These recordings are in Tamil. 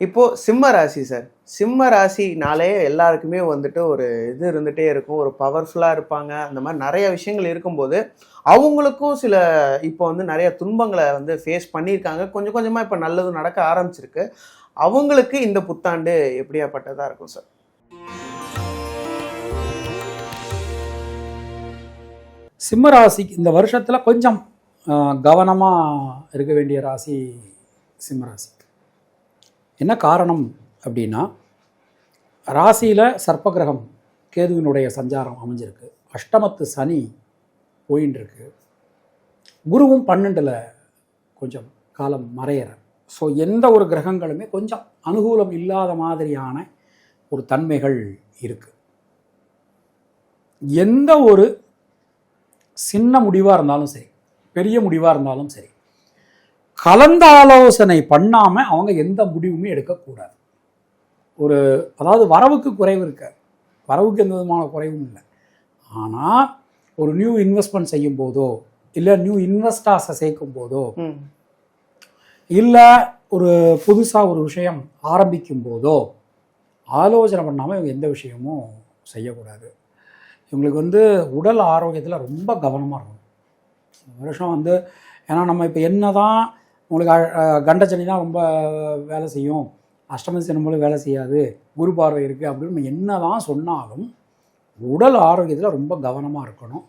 இப்போ சிம்ம ராசி சார். சிம்ம ராசினாலே எல்லாருக்குமே வந்துட்டு ஒரு இது இருந்துட்டே இருக்கும். ஒரு பவர்ஃபுல்லா இருப்பாங்க. அந்த மாரி நெறைய விஷயங்கள் இருக்கும்போது, அவங்களுக்கும் சில இப்போ வந்து நெறைய துன்பங்கள வந்து ஃபேஸ் பண்ணியிருக்காங்க. கொஞ்சம் கொஞ்சமா இப்ப நல்லது நடக்க ஆரம்பிச்சிருக்கு. அவங்களுக்கு இந்த புத்தாண்டு எப்படியாப்பட்டதா இருக்கும் சார்? சிம்ம ராசிக்கு இந்த வருஷத்துல கொஞ்சம் கவனமா இருக்க வேண்டிய ராசி சிம்ம ராசி. என்ன காரணம் அப்படின்னா, ராசியில் சர்ப்பகிரகம் கேதுவினுடைய சஞ்சாரம் அமைஞ்சிருக்கு. அஷ்டமத்து சனி போயின்னு இருக்கு. குருவும் 12ல் கொஞ்சம் காலம் மறையிறார். ஸோ எந்த ஒரு கிரகங்களுமே கொஞ்சம் அனுகூலம் இல்லாத மாதிரியான ஒரு தன்மைகள் இருக்கு. எந்த ஒரு சின்ன முடிவாக இருந்தாலும் சரி, பெரிய முடிவாக இருந்தாலும் சரி, கலந்த ஆலோசனை பண்ணாமல் அவங்க எந்த முடிவுமே எடுக்கக்கூடாது. அதாவது வரவுக்கு குறைவு இருக்க, வரவுக்கு எந்த விதமான குறைவும் இல்லை. ஆனால் ஒரு நியூ இன்வெஸ்ட்மெண்ட் செய்யும் போதோ, இல்லை நியூ இன்வெஸ்டர்ஸை சேர்க்கும் போதோ, இல்லை ஒரு புதுசாக ஒரு விஷயம் ஆரம்பிக்கும் போதோ ஆலோசனை பண்ணாமல் இவங்க எந்த விஷயமும் செய்யக்கூடாது. இவங்களுக்கு வந்து உடல் ஆரோக்கியத்தில் ரொம்ப கவனமாக இருக்கணும். வருஷம் வந்து ஏன்னா நம்ம இப்போ என்ன தான் உங்களுக்கு கண்டச்சனி தான் ரொம்ப வேலை செய்யும், அஷ்டமதி சனி மூலம் வேலை செய்யாது, குரு பார்வை இருக்குது அப்படின்னு நம்ம என்ன தான் சொன்னாலும் உடல் ஆரோக்கியத்தில் ரொம்ப கவனமாக இருக்கணும்.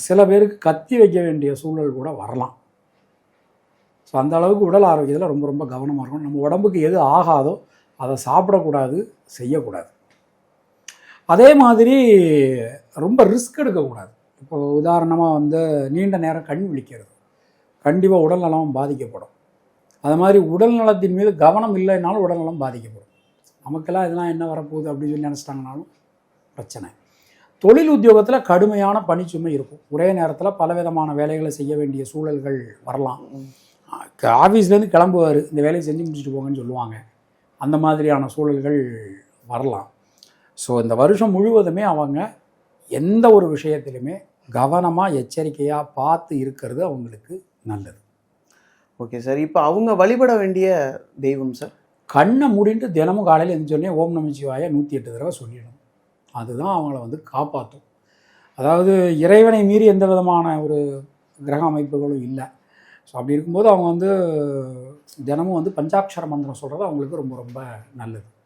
சில பேருக்கு கத்தி வைக்க வேண்டிய சூழல் கூட வரலாம். ஸோ அந்த அளவுக்கு உடல் ஆரோக்கியத்தில் ரொம்ப ரொம்ப கவனமாக இருக்கணும். நம்ம உடம்புக்கு எது ஆகாதோ அதை சாப்பிடக்கூடாது, செய்யக்கூடாது. அதே மாதிரி ரொம்ப ரிஸ்க் எடுக்கக்கூடாது. இப்போ உதாரணமாக வந்து நீண்ட நேரம் கண் விழிக்கிறது கண்டிப்பாக உடல் நலம் பாதிக்கப்படும். அது மாதிரி உடல் நலத்தின் மீது கவனம் இல்லைனாலும் உடல் நலம் பாதிக்கப்படும். நமக்கெல்லாம் இதெல்லாம் என்ன வரப்போகுது அப்படின்னு சொல்லி நினச்சிட்டாங்கனாலும் பிரச்சனை. தொழில் உத்தியோகத்தில் கடுமையான பணிச்சுமை இருக்கும். ஒரே நேரத்தில் பலவிதமான வேலைகளை செய்ய வேண்டிய சூழல்கள் வரலாம். ஆஃபீஸ்லேருந்து கிளம்புவார், இந்த வேலையை செஞ்சு முடிச்சுட்டு போங்கன்னு சொல்லுவாங்க. அந்த மாதிரியான சூழல்கள் வரலாம். ஸோ இந்த வருஷம் முழுவதுமே அவங்க எந்த ஒரு விஷயத்திலுமே கவனமாக எச்சரிக்கையாக பார்த்து இருக்கிறது அவங்களுக்கு நல்லது. Okay sir. இப்போ அவங்க வழிபட வேண்டிய தெய்வம் சார்? கண்ணை மூடிட்டு தினமும் காலையில் எழுந்தோடனே ஓம் நமச்சிவாய 108 தடவை சொல்லிடணும். அதுதான் அவங்கள வந்து காப்பாற்றும். அதாவது இறைவனை மீறி எந்த விதமான ஒரு கிரக அமைப்புகளும் இல்லை. ஸோ அப்படி இருக்கும்போது அவங்க வந்து தினமும் வந்து பஞ்சாட்சர மந்திரம் சொல்கிறது அவங்களுக்கு ரொம்ப ரொம்ப நல்லது.